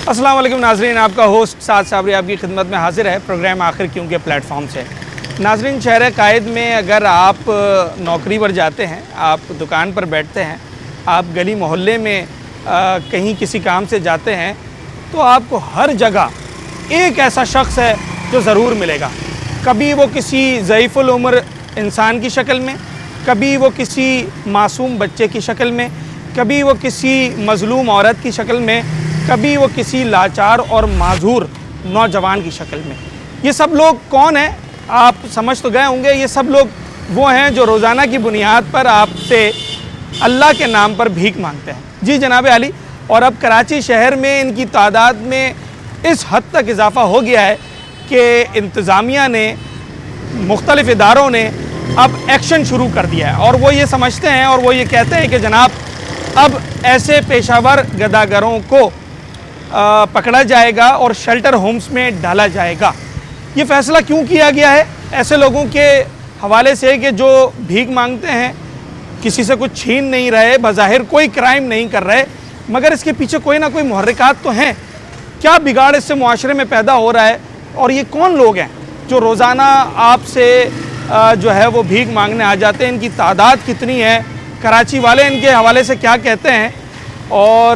अस्सलाम वालेकुम नाजरीन, आपका होस्ट साद साबरी आपकी खिदमत में हाजिर है प्रोग्राम आखिर क्यों के प्लेटफॉर्म से। नाजरीन, शहर कायद में अगर आप नौकरी पर जाते हैं, आप दुकान पर बैठते हैं, आप गली मोहल्ले में कहीं किसी काम से जाते हैं, तो आपको हर जगह एक ऐसा शख्स है जो ज़रूर मिलेगा। कभी वो किसी ज़ईफ़ुल उम्र इंसान की शक्ल में, कभी वो किसी मासूम बच्चे की शक्ल में, कभी वो किसी मज़लूम औरत की शक्ल में, कभी वो किसी लाचार और माजूर नौजवान की शक्ल में। ये सब लोग कौन हैं आप समझ तो गए होंगे। ये सब लोग वो हैं जो रोज़ाना की बुनियाद पर आपसे अल्लाह के नाम पर भीख मांगते हैं। जी जनाब आली, और अब कराची शहर में इनकी तादाद में इस हद तक इजाफ़ा हो गया है कि इंतज़ामिया ने, मुख्तलिफ़ इदारों ने अब एक्शन शुरू कर दिया है और वो ये समझते हैं और वो ये कहते हैं कि जनाब अब ऐसे पेशावर गदागरों को पकड़ा जाएगा और शेल्टर होम्स में डाला जाएगा। ये फ़ैसला क्यों किया गया है? ऐसे लोगों के हवाले से कि जो भीख मांगते हैं, किसी से कुछ छीन नहीं रहे, बज़ाहिर कोई क्राइम नहीं कर रहे, मगर इसके पीछे कोई ना कोई मुहर्रिकात तो हैं। क्या बिगाड़ इससे मुआशरे में पैदा हो रहा है और ये कौन लोग हैं जो रोज़ाना आपसे जो है वो भीख मांगने आ जाते हैं? इनकी तादाद कितनी है? कराची वाले इनके हवाले से क्या कहते हैं और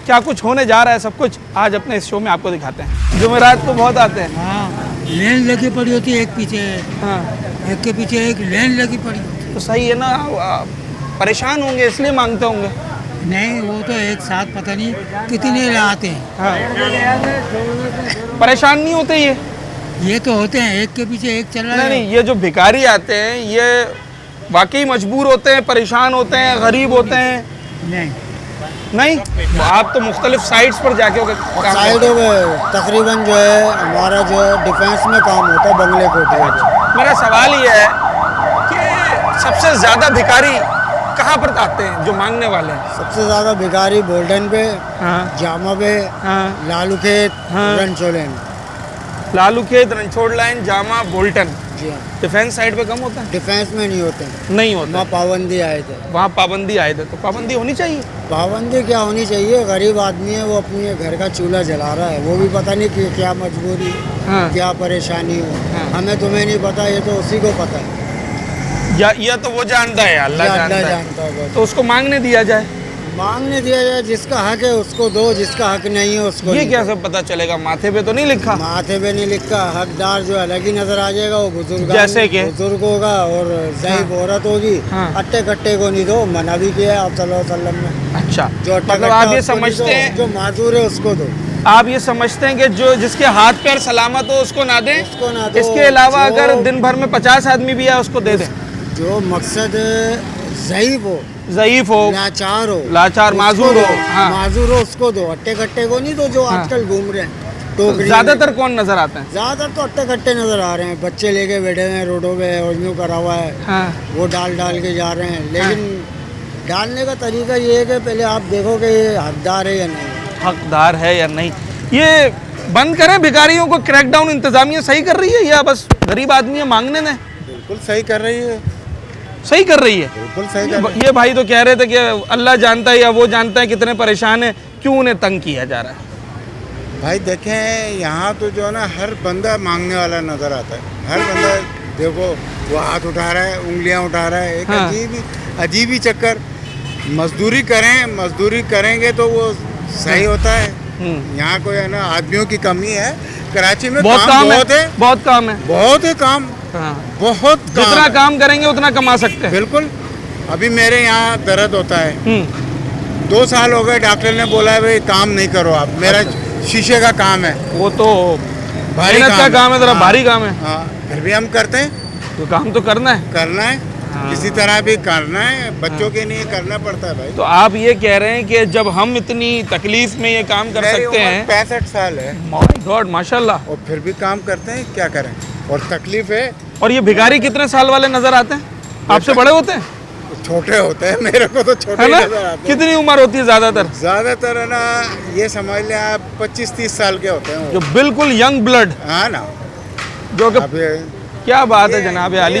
क्या कुछ होने जा रहा है, सब कुछ आज अपने इस शो में आपको दिखाते हैं। जुमेरात तो बहुत आते हैं। हाँ, लेन लगी पड़ी होती है, एक पीछे हाँ, एक के पीछे एक लेन लगी पड़ी होती है। तो सही है ना, परेशान होंगे इसलिए मांगते होंगे। नहीं, वो तो एक साथ पता नहीं कितने आते हैं। हाँ, परेशान नहीं होते ये तो होते हैं, एक के पीछे एक चल रहा नहीं है। नहीं, ये जो भिखारी आते हैं ये वाकई मजबूर होते हैं, परेशान होते हैं, गरीब होते हैं? नहीं, नहीं, आप तो मुख्तलिफ साइट्स पर जाके साइडों में तकरीबन जो है हमारा जो है डिफेंस में काम होता है, बंगले कोठे। मेरा सवाल ये है कि सबसे ज़्यादा भिखारी कहाँ पर आते हैं जो मांगने वाले हैं? सबसे ज़्यादा भिखारी बोल्डन पे, हाँ, जामा पे, हाँ, लालू खेत, हाँ। रनचोलेन। लालू खेत, रणछोड़ लाइन, जामा, बोल्टन। जी हाँ, डिफेंस साइड पे कम होता है? डिफेंस में नहीं होते हैं, नहीं होता। वहाँ पाबंदी आए थे। वहाँ पाबंदी आए थे, तो पाबंदी होनी चाहिए। पाबंदी क्या होनी चाहिए? गरीब आदमी है, वो अपने घर का चूल्हा जला रहा है, वो भी पता नहीं कि क्या मजबूरी, हाँ, क्या परेशानी हो। हाँ। हमें तुम्हें नहीं पता, ये तो उसी को पता है। या तो वो जानता है, अल्लाह जानता है, जानता है। तो उसको मांगने दिया जाए। मांगने दिया जाए, जिसका हक है उसको दो, जिसका हक नहीं है उसको ये नहीं क्या दो। सब पता चलेगा? माथे पे तो नहीं लिखा? माथे पे नहीं लिखा। हकदार जो अलग ही नजर आ जाएगा, वो बुजुर्ग, जैसे कि? बुजुर्ग होगा और ज़ईफ औरत होगी। हाँ। अट्टे कट्टे को नहीं दो, मना भी किया है आप सल्लल्लाहु अलैहि वसल्लम ने। अच्छा, जो अट्टा मतलब कट्टा आप ये उसको नहीं समझते दो, हैं, जो माजूर है उसको दो। आप ये समझते हैं कि जो जिसके हाथ पैर सलामत हो उसको ना दें? उसको ना दो। इसके अलावा जो- अगर दिन भर में 50 आदमी भी है उसको दे दें? जो मकसद ज़ईफ हो, ज़ईफ हो, लाचार हो, लाचार, उसको माजूर दो। हो, हाँ। माजूर हो उसको दो, अट्टे कट्टे को नहीं दो, जो हाँ। आजकल घूम रहे हैं टोकरी में। ज़्यादातर कौन नजर आते हैं? ज़्यादातर तो अट्टे कट्टे नजर आ रहे हैं, बच्चे लेके बैठे हुए हैं रोडों पे और यूँ करा हुआ है, हाँ, वो डाल के जा रहे हैं। लेकिन डालने का तरीका ये है कि पहले आप देखो कि ये हकदार है या नहीं। हकदार है या नहीं। ये बंद करें, भिखारियों को क्रैकडाउन इंतजामिया सही कर रही है या बस गरीब आदमी है मांगने ने? बिल्कुल सही कर रही है, सही कर रही है। बिल्कुल सही कर रही ये भाई तो कह रहे थे कि अल्लाह जानता है या वो जानता है कितने परेशान है, क्यों उन्हें तंग किया जा रहा है? है। भाई देखें, यहाँ तो जो है ना हर बंदा मांगने वाला नज़र आता है। हर बंदा देखो, वो हाथ उठा रहा है, उंगलियाँ उठा रहा है। एक हाँ। अजीब ही चक्कर। मजदूरी करेंगे तो वो सही होता है। यहाँ कोई है ना आदमियों की कमी है। कराची में बहुत काम बहुत है, बहुत काम है। बहुत है काम, हाँ, बहुत काम जितना है। काम करेंगे उतना कमा सकते हैं। बिल्कुल। अभी मेरे यहाँ दर्द होता है, हम्म, 2 साल हो गए, डॉक्टर ने बोला है भाई काम नहीं करो आप। मेरा शीशे का काम है, वो तो भारी मेहनत का काम है, जरा हाँ, भारी काम है, हाँ, फिर भी हम करते हैं, तो काम तो करना है। करना है, हाँ। किसी तरह भी करना है। बच्चों के लिए करना पड़ता है भाई। तो आप ये कह रहे हैं कि जब हम इतनी तकलीफ में ये काम कर मेरी सकते उम्र हैं, 65 साल है माय गॉड, माशाल्लाह, और फिर भी काम करते हैं, क्या करें। और तकलीफ है, और ये भिखारी कितने साल वाले नजर आते हैं? आपसे बड़े होते हैं, छोटे होते हैं, मेरे को तो छोटे है ही ना? नजर आते हैं। कितनी उम्र होती है ज्यादातर? ज्यादातर है ना, ये समझ लें आप 25-30 साल के होते हैं जो वो। बिल्कुल यंग ब्लड, हाँ ना। जो कि अब ये क्या बात है ये- जनाब ये आली,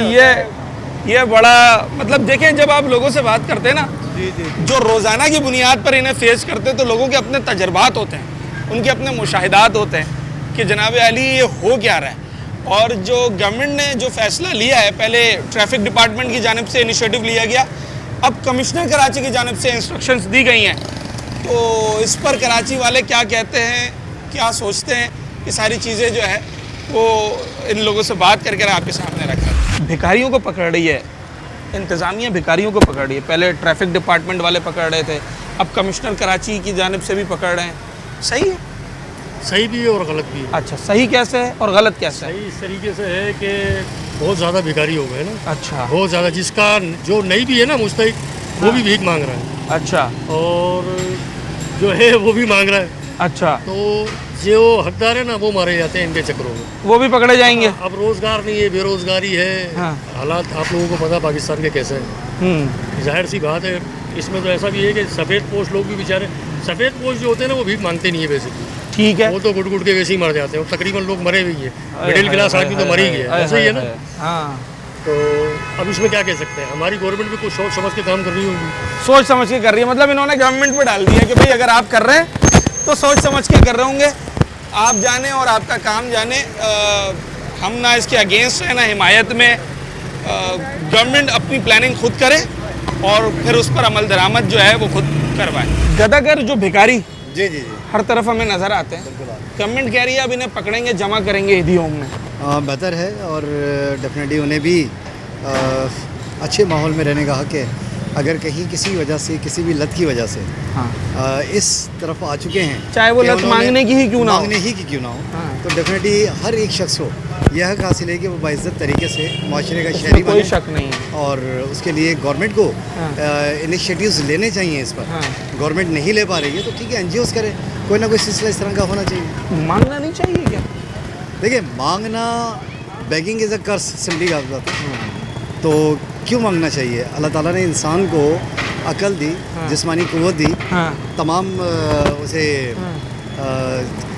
ये बड़ा मतलब देखें, जब आप लोगों से बात करते हैं ना, जी जी जो रोज़ाना की बुनियाद पर इन्हें फेस करते हैं, तो लोगों के अपने तजर्बात होते हैं। उनके अपने मुशाहिदात होते हैं कि जनाब अली ये हो क्या रहा है। और जो गवर्नमेंट ने जो फ़ैसला लिया है, पहले ट्रैफिक डिपार्टमेंट की जानिब से इनिशिएटिव लिया गया, अब कमिश्नर कराची की जानिब से इंस्ट्रक्शंस दी गई हैं, तो इस पर कराची वाले क्या कहते हैं, क्या सोचते हैं, ये सारी चीज़ें जो है वो इन लोगों से बात करके आपके सामने रखा। भिखारियों को पकड़ रही है इंतज़ामिया, भिखारियों को पकड़ रही है। पहले ट्रैफिक डिपार्टमेंट वाले पकड़ रहे थे, अब कमिश्नर कराची की जानिब से भी पकड़ रहे हैं। सही है? सही भी है और गलत भी है। अच्छा, सही कैसे है और गलत कैसे है? सही इस तरीके से है कि बहुत ज़्यादा भिखारी हो गए ना। अच्छा, बहुत ज़्यादा, जिसका जो नहीं भी है ना मुस्तहिक, वो भी भीख मांग रहा है। अच्छा और जो है वो भी मांग रहा है। अच्छा, तो जो हकदार है ना वो मारे जाते हैं इनके चक्रों में। वो भी पकड़े जाएंगे। अब रोज़गार नहीं है, बेरोज़गारी है। हाँ। हालात आप लोगों को पता पाकिस्तान के कैसे हैं। जाहिर सी बात है, इसमें तो ऐसा भी है कि सफ़ेद पोश लोग भी बेचारे, सफ़ेद पोश जो होते हैं ना वो भीख मांगते नहीं है बेसिकली। ठीक है। वो तो गुट गुट के वैसे ही मर जाते हैं, और तकरीबन लोग मरे भी हैं। मिडिल क्लास आदमी तो मर ही गया, ऐसा ही है ना। हाँ, तो अब इसमें क्या कह सकते हैं, हमारी गवर्नमेंट भी कुछ सोच समझ के काम कर रही होगी। सोच समझ के कर रही है, मतलब इन्होंने गवर्नमेंट पे डाल दिया कि भाई अगर आप कर रहे हैं तो सोच समझ के कर रहे होंगे, आप जाने और आपका काम जाने। हम ना इसके अगेंस्ट है ना हिमायत में। गवर्नमेंट अपनी प्लानिंग खुद करे और फिर उस पर अमल दरामद जो है वो खुद करवाए। गदागर जो भिखारी जी जी जी हर तरफ हमें नज़र आते हैं, गवर्नमेंट कह रही है अब इन्हें पकड़ेंगे, जमा करेंगे ईदी होम में। बेहतर है और डेफिनेटली उन्हें भी अच्छे माहौल में रहने का हक है। अगर कहीं किसी वजह से, किसी भी लत की वजह से हाँ, इस तरफ आ चुके हैं, चाहे वो कि लत उन्होंने- मांगने की ही क्यों ना हो। मांगने ही की क्यों ना हो, हाँ। तो डेफिनेटली हर एक शख्स को यह हक हासिल है कि वो बाइज्जत तरीके से माशरे का शहरी कोई बने। शक नहीं है। और उसके लिए गवर्नमेंट को हाँ। इनिशिएटिव्स लेने चाहिए इस पर। हाँ। गवर्नमेंट नहीं ले पा रही है तो ठीक है, एनजीओस करे, कोई ना कोई सिलसिला इस तरह का होना चाहिए। मांगना नहीं चाहिए क्या? देखिए, मांगना, begging is a curse, simply बात है। तो क्यों मांगना चाहिए? अल्लाह ताला ने इंसान को अकल दी, हाँ। जिस्मानी कुव्वत दी, हाँ, तमाम उसे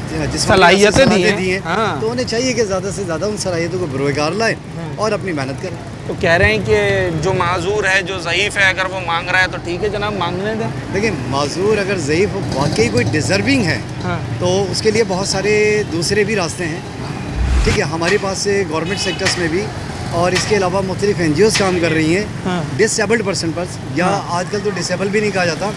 जिस्मानी सलाहियतें दी सलाहियतें हैं। दी हैं। हाँ। तो उन्हें चाहिए कि ज़्यादा से ज़्यादा उन सलाहियतों को बरोकार लाएं और अपनी मेहनत करें। तो कह रहे हैं कि जो माजूर है, जो ज़ईफ़ है, अगर वो मांग रहा है तो ठीक है जनाब, मांगने दें। देखिए, माजूर अगर ज़ईफ़ वाकई कोई डिज़र्विंग है हाँ, तो उसके लिए बहुत सारे दूसरे भी रास्ते हैं। ठीक है, हमारे पास गवर्नमेंट सेक्टर्स में भी और इसके अलावा मुख्तलिफ एनजीओस काम कर रही हैं हाँ। डिसेबल्ड पर्सन पर, या आजकल तो डिसेबल भी नहीं कहा जाता,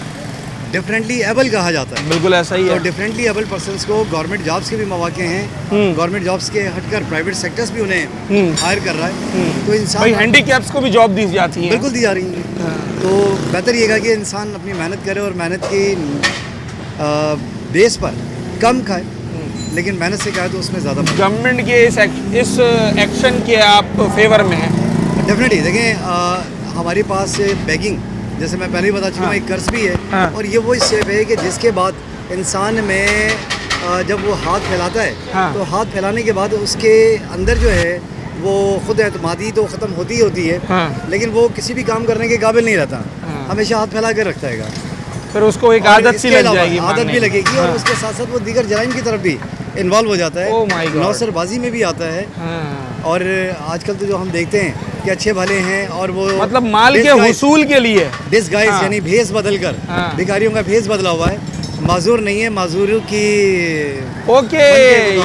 डिफरेंटली एबल कहा जाता है। बिल्कुल ऐसा ही तो है। डिफरेंटली एबल पर्सनस को गवर्नमेंट जॉब्स के भी मौके हैं। गवर्नमेंट जॉब्स के हटकर प्राइवेट सेक्टर्स भी उन्हें हायर कर रहा है। तो इंसान भाई हैंडीकैप्स को भी जॉब दी जाती है। बिल्कुल दी जा रही है। तो बेहतर ये कि इंसान अपनी मेहनत करे और मेहनत की बेस पर कम खाए, लेकिन मेहनत से खाए तो उसमें ज़्यादा। गवर्नमेंट के इस एक्शन के आप फेवर में हैं? डेफिनेटली देखें, हमारे पास बेगिंग, जैसे मैं पहले ही बता चुका हूँ, एक कर्ज भी है। हाँ। और ये वो स्टेप है कि जिसके बाद इंसान में जब वो हाथ फैलाता है, हाँ। तो हाथ फैलाने के बाद उसके अंदर जो है वो खुद एतमादी तो ख़त्म होती ही होती है। हाँ। लेकिन वो किसी भी काम करने के काबिल नहीं रहता। हाँ। हमेशा हाथ फैला कर रखता है। फिर उसको एक और आदत सी इसके लग अलावा जाएगी, आदत मांगने भी की। लगेगी और हाँ। उसके साथ साथ वो दीगर जराइम की तरफ भी इन्वॉल्व हो जाता है। Oh my God। नौसरबाजी में भी आता है। हाँ। और आजकल तो जो हम देखते हैं कि अच्छे भले हैं और वो मतलब माल के हुसूल के लिए डिसगाइज, हाँ। यानी भेस बदल कर हाँ। भिखारियों का भेस बदला हुआ है। माजूर नहीं है, माजूरों की ओके।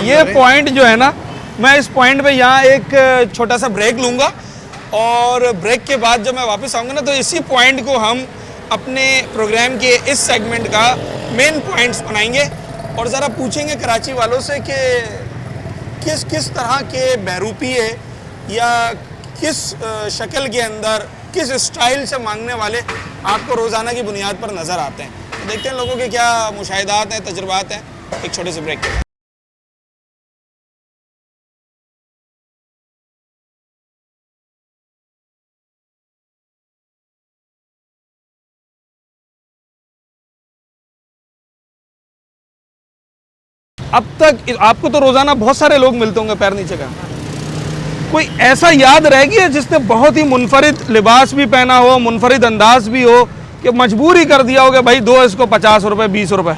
ये पॉइंट जो है ना, मैं इस पॉइंट पे यहाँ एक छोटा सा ब्रेक लूँगा और ब्रेक के बाद जब मैं वापस आऊँगा ना, तो इसी पॉइंट को हम अपने प्रोग्राम के इस सेगमेंट का मेन पॉइंट्स बनाएंगे और ज़रा पूछेंगे कराची वालों से कि किस किस तरह के बहरूपीए या किस शक्ल के अंदर, किस स्टाइल से मांगने वाले आपको रोज़ाना की बुनियाद पर नज़र आते हैं। तो देखते हैं लोगों के क्या मुशाहिदात हैं, तजुर्बात हैं, एक छोटे से ब्रेक के बाद। अब तक आपको तो रोज़ाना बहुत सारे लोग मिलते होंगे पैर नीचे का, कोई ऐसा याद रह गया जिसने बहुत ही मुनफरिद लिबास भी पहना हो, मुनफरिद अंदाज भी हो, कि मजबूर ही कर दिया हो कि भाई दो इसको 50 रुपए 20 रुपए?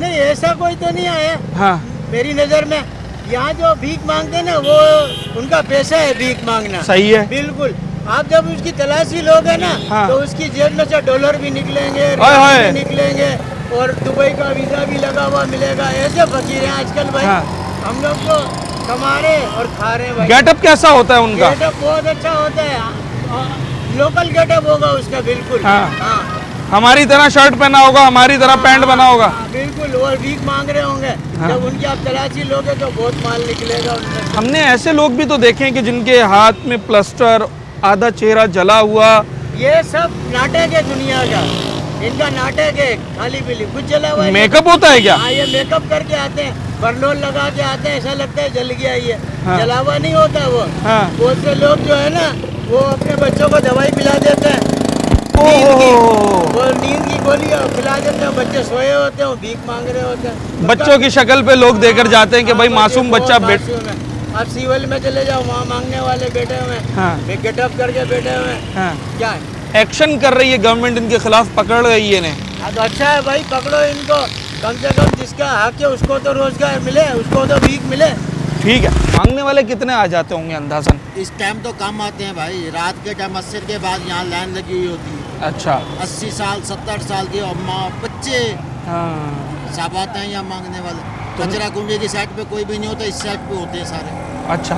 नहीं, ऐसा कोई तो नहीं आया हाँ, मेरी नज़र में। यहाँ जो भीख मांगते हैं ना, वो उनका पैसा है भीख मांगना। सही है। बिल्कुल। आप जब उसकी तलाशी लोगे ना, हाँ। तो उसकी जेब में से डॉलर भी निकलेंगे, हाय हाय। रियाल भी निकलेंगे, और दुबई का वीज़ा भी लगा हुआ मिलेगा। ऐसे फकीर हैं आजकल भाई। हाँ। हम लोग तो कमा रहे और खा रहे हैं भाई। गेटअप कैसा होता है उनका? गेटअप बहुत अच्छा होता है, लोकल गेटअप होगा उसका बिल्कुल। हाँ। हाँ। हमारी तरह शर्ट पहना होगा, हमारी तरह पैंट बना होगा। हाँ, बिल्कुल। और भीख मांग रहे होंगे। हाँ। जब उनकी आप तलाशी लोगे तो बहुत माल निकलेगा उनमें। हमने ऐसे लोग भी तो देखे हैं कि जिनके हाथ में प्लास्टर, आधा चेहरा जला हुआ। ये सब नाटक है दुनिया का, इनका नाटक है। खाली पीली कुछ जला हुआ है। मेकअप होता है क्या? हाँ, ये मेकअप करके आते हैं, बरलोल लगा के आते हैं, ऐसा लगता है जल गया ये। हाँ। जला हुआ नहीं होता वो। हाँ। बहुत से लोग जो है ना वो अपने बच्चों को दवाई पिला देते हैं, ओह, वो नींद की गोली खिला देते हैं, बच्चे सोए होते हैं, वो भीख मांग रहे होते हैं। बच्चों की शक्ल पे लोग देकर जाते हैं कि भाई मासूम बच्चा बहुत बेट। मासूम है। आप सिविल में चले जाओ, वहाँ मांगने वाले बैठे हुए हैं, हाँ। गेटअप करके बैठे हुए हैं। हाँ। क्या है? एक्शन कर रही है गवर्नमेंट, इनके खिलाफ पकड़ गई है इन्हें। हाँ, तो अच्छा है भाई, पकड़ो इनको। कम से कम जिसका हक है उसको तो रोजगार मिले, उसको तो भीख मिले। ठीक है। मांगने वाले कितने आ जाते होंगे अंदाजन? इस टाइम तो कम आते हैं भाई, रात के टाइम असर के बाद यहाँ लाइन लगी हुई होती है। अच्छा। 80 साल 70 साल के अम्मा बच्चे हाँ। सब आते हैं यहाँ मांगने वाले। कचरा कुंडी की साइड पे कोई भी नहीं होता, इस साइड पे होते हैं सारे। अच्छा,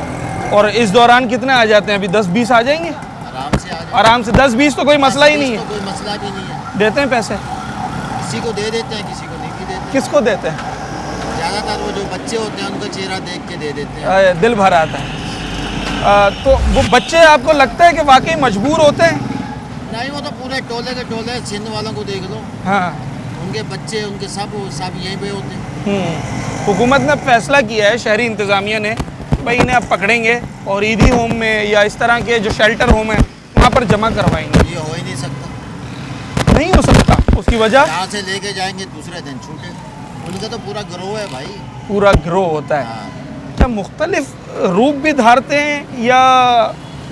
और इस दौरान कितने आ जाते हैं? अभी 10-20 आ जाएंगे आराम से आ जाते आराम से। 10-20 तो कोई मसला ही नहीं तो है। कोई मसला भी नहीं है। देते हैं पैसे? किसी को दे देते हैं, किसी को नहीं भी देते। किसको देते हैं? ज़्यादातर वो जो बच्चे होते हैं उनका चेहरा देख के दे देते हैं। दिल भर आता है। तो वो बच्चे आपको लगता है कि वाकई मजबूर होते हैं? नहीं, वो तो पूरे टोले के टोले सिंध वालों को देख लो, हाँ। उनके बच्चे उनके सब यहीं पे होते हैं। हुकूमत ने फैसला किया है, शहरी इंतज़ामिया ने, भाई इन्हें अब पकड़ेंगे और ईदी होम में या इस तरह के जो शेल्टर होम है वहाँ पर जमा करवाएंगे। ये हो ही नहीं सकता। नहीं हो सकता, उसकी वजह? यहाँ से लेके जाएंगे दूसरे दिन छूटे। उनका तो पूरा ग्रोह है भाई। पूरा गिरोह होता है। हाँ। क्या मुख्तलिफ रूप भी धारते हैं या?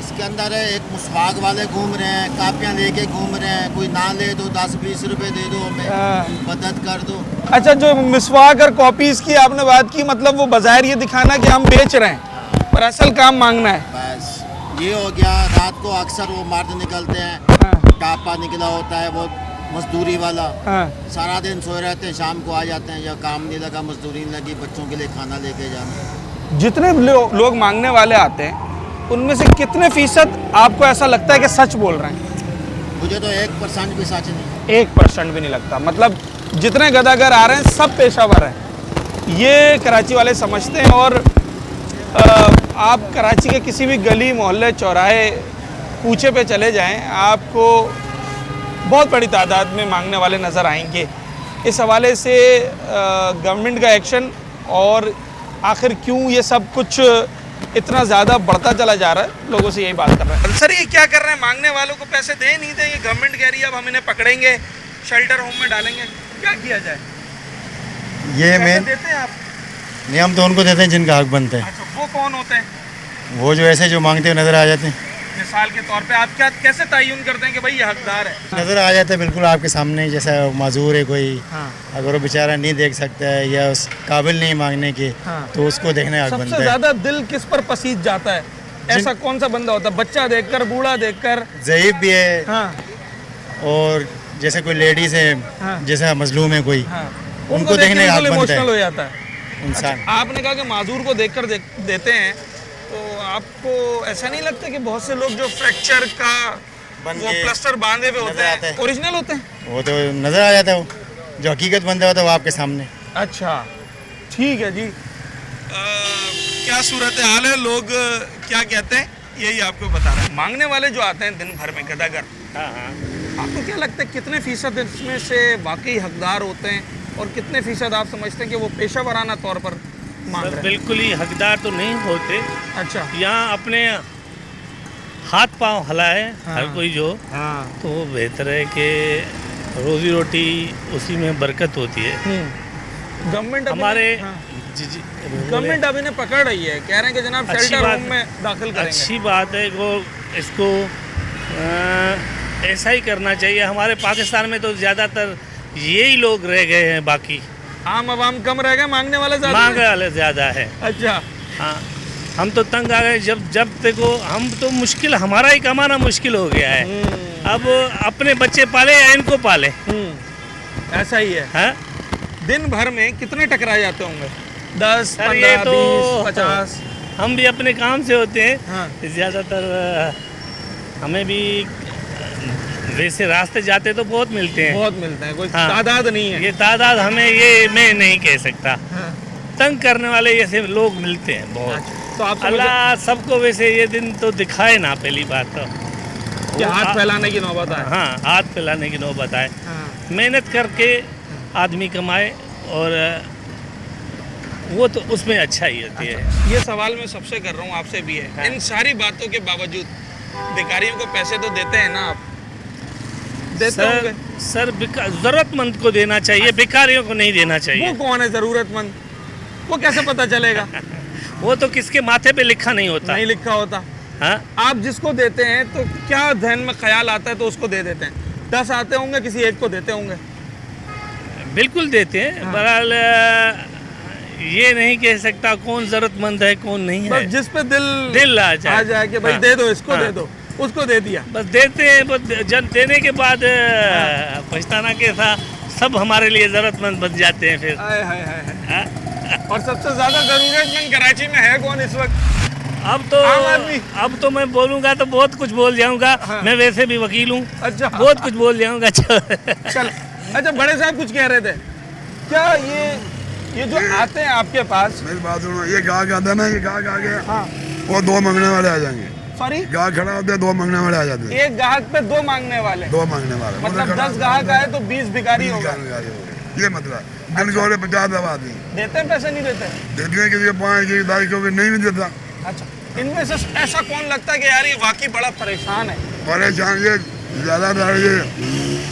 इसके अंदर है, एक मुस्वाक वाले घूम रहे हैं, कापियाँ लेके घूम रहे हैं। कोई ना ले तो 10-20 रुपए दे दो हमें, हाँ। मदद कर दो। अच्छा, जो मिसवाक और कॉपीज की आपने बात की, मतलब वो बाज़ाहिर ये दिखाना कि हम बेच रहे हैं, पर असल काम मांगना है। बस ये हो गया। रात को अक्सर वो मर्द निकलते हैं, हाँ। टापा निकला होता है वो मजदूरी वाला, हाँ। सारा दिन सोए रहते हैं, शाम को आ जाते हैं, या काम नहीं लगा, मजदूरी नहीं लगी, बच्चों के लिए खाना लेके जाना। जितने लोग मांगने वाले आते हैं उनमें से कितने फीसद आपको ऐसा लगता है कि सच बोल रहे हैं? मुझे तो 1% भी सच नहीं। 1% भी नहीं लगता। मतलब जितने गदागर आ रहे हैं सब पेशावर हैं, ये कराची वाले समझते हैं। और आप कराची के किसी भी गली मोहल्ले चौराहे कूचे पे चले जाएं, आपको बहुत बड़ी तादाद में मांगने वाले नज़र आएंगे। इस हवाले से गवर्नमेंट का एक्शन और आखिर क्यों ये सब कुछ इतना ज़्यादा बढ़ता चला जा रहा है, लोगों से यही बात कर रहे हैं। सर, ये क्या कर रहे हैं? मांगने वालों को पैसे दे नहीं दे? ये गवर्नमेंट कह रही है अब हम इन्हें पकड़ेंगे, शेल्टर होम में डालेंगे, क्या किया जाए? ये पैसे मेन देते हैं आप? नियम तो उनको देते हैं जिनका हक बनता है। अच्छा, वो कौन होते हैं? वो जो ऐसे जो मांगते हुए नज़र आ जाते हैं, मिसाल के तौर पे आप क्या कैसे तयन करते हैं कि भाई ये हकदार है? नज़र आ जाता है बिल्कुल आपके सामने। जैसा माजूर है कोई, हाँ। अगर वो बेचारा नहीं देख सकता है या उस काबिल नहीं मांगने के, हाँ। तो उसको देखने का हक बनता सबसे है। ज्यादा दिल किस पर पसीज जाता है? ऐसा कौन सा बंदा होता है? बच्चा देखकर, बूढ़ा देखकर? ज़ईफ भी है, हाँ। और जैसे कोई लेडीज़ है, हाँ। जैसा मजलूम है कोई, हाँ। उनको देखने का हक बनता इमोशनल हो है जाता है इंसान। अच्छा, आपने कहा कि माजूर को देखकर देते हैं, तो आपको ऐसा नहीं लगता कि बहुत से लोग जो फ्रैक्चर का बन वो के प्लास्टर बांधे हुए होते नजर आता हैं, है। ओरिजिनल होते हैं? वो तो नज़र आ जाता है, वो जो हकीकत बंदा होता है वो आपके सामने। अच्छा, ठीक है जी। क्या सूरत हाल है, लोग क्या कहते हैं, यही आपको बता रहे हैं। मांगने वाले जो आते हैं दिन भर में गदागर, आपको क्या लगता है कितने फीसद इसमें से वाकई हकदार होते हैं और कितने फीसद आप समझते हैं कि वो पेशा वराना तौर पर मांग रहे हैं? बिल्कुल ही हकदार तो नहीं होते। अच्छा। यहाँ अपने हाथ पांव हलाए हाँ। हर कोई जो, हाँ। तो वो बेहतर है कि रोजी रोटी उसी में बरकत होती है। गवर्नमेंट हमारे हाँ। जी जी गवर्नमेंट अब इन्हें पकड़ रही है, कह रहे हैं कि जनाब अच्छी शेल्टर बात- होम में दाखिल करेंगे। अच्छी बात है वो इसको ऐसा ही करना चाहिए। हमारे पाकिस्तान में तो ज़्यादातर यही लोग रह गए हैं, बाकी आम आवाम कम रह गए, मांगने वाले ज्यादा मांग हैं? वाले ज़्यादा है। अच्छा। हाँ, हम तो तंग आ गए। जब देखो हम तो मुश्किल, हमारा ही कमाना मुश्किल हो गया है। अब अपने बच्चे पाले या इनको पाले, ऐसा ही है। हाँ दिन भर में कितने टकरा जाते होंगे? 10, सर ये 15, तो 20, 50? हम भी अपने काम से होते हैं। हाँ। ज़्यादातर हमें भी वैसे रास्ते जाते तो बहुत मिलते हैं। बहुत मिलते हैं, कोई हाँ। तादाद नहीं है। ये तादाद हमें ये मैं नहीं कह सकता। हाँ। तंग करने वाले ऐसे लोग मिलते हैं बहुत। तो आप अल्लाह सबको वैसे ये दिन तो दिखाए ना, पहली बात तो कि हाथ फैलाने की नौबत आए। हाँ हाथ फैलाने की नौबत आए। हाँ। मेहनत करके आदमी कमाए और वो तो उसमें अच्छा ही होती है। ये सवाल मैं सबसे कर रहा हूँ, आपसे भी है। हाँ। इन सारी बातों के बावजूद भिखारियों को पैसे तो देते हैं ना आप? देते होंगे। सर जरूरतमंद को देना चाहिए, भिखारियों को नहीं देना वो चाहिए। कौन है जरूरतमंद? वो कैसे पता चलेगा? वो तो किसके माथे पे लिखा नहीं होता। नहीं लिखा होता। हाँ आप जिसको देते हैं तो क्या ध्यान में ख्याल आता है तो उसको दे देते हैं? 10 आते होंगे, किसी एक को देते होंगे। बिल्कुल देते हैं। बहरहाल ये नहीं कह सकता कौन जरूरतमंद है कौन नहीं बस है। जिस पे दिल आ जाए कि भाई हाँ। दे दो, इसको हाँ। दे दो, उसको दे दिया। बस देते हैं, बस जब देने के बाद पछताना के था सब हमारे लिए जरूरतमंद बन जाते हैं फिर। हाय हाय हाय हाय। हाँ? और सबसे ज्यादा जरूरतमंद कराची में है कौन इस वक्त? आम आदमी। अब तो मैं बोलूंगा तो बहुत कुछ बोल जाऊंगा। हाँ। मैं वैसे भी वकील हूँ। अच्छा। बहुत कुछ बोल जाऊंगा। चल। अच्छा, बड़े साहब कुछ कह रहे थे क्या? ये जो आते हैं आपके पास, मेरी बात सुनो, ये गाहक आता है ना, ये गाहक आ गया, हाँ, वो 2 मांगने वाले आ जाएंगे। सॉरी, गाहक खड़ा होते हैं, 2 मांगने वाले आ जाते हैं। एक ग्राहक पे 2 मांगने वाले? 2 मांगने वाले मतलब 10 ग्राहक आए तो 20 भिखारी होगा। ये मतलब दिन को 50 दबा आदमी देते हैं पैसे? नहीं देते? देते हैं, किसी को 5 की 10 को भी नहीं भी देता। अच्छा, इनमें से ऐसा कौन लगता है कि यार ये वाकई बड़ा परेशान है? परेशान ये ज्यादातर ये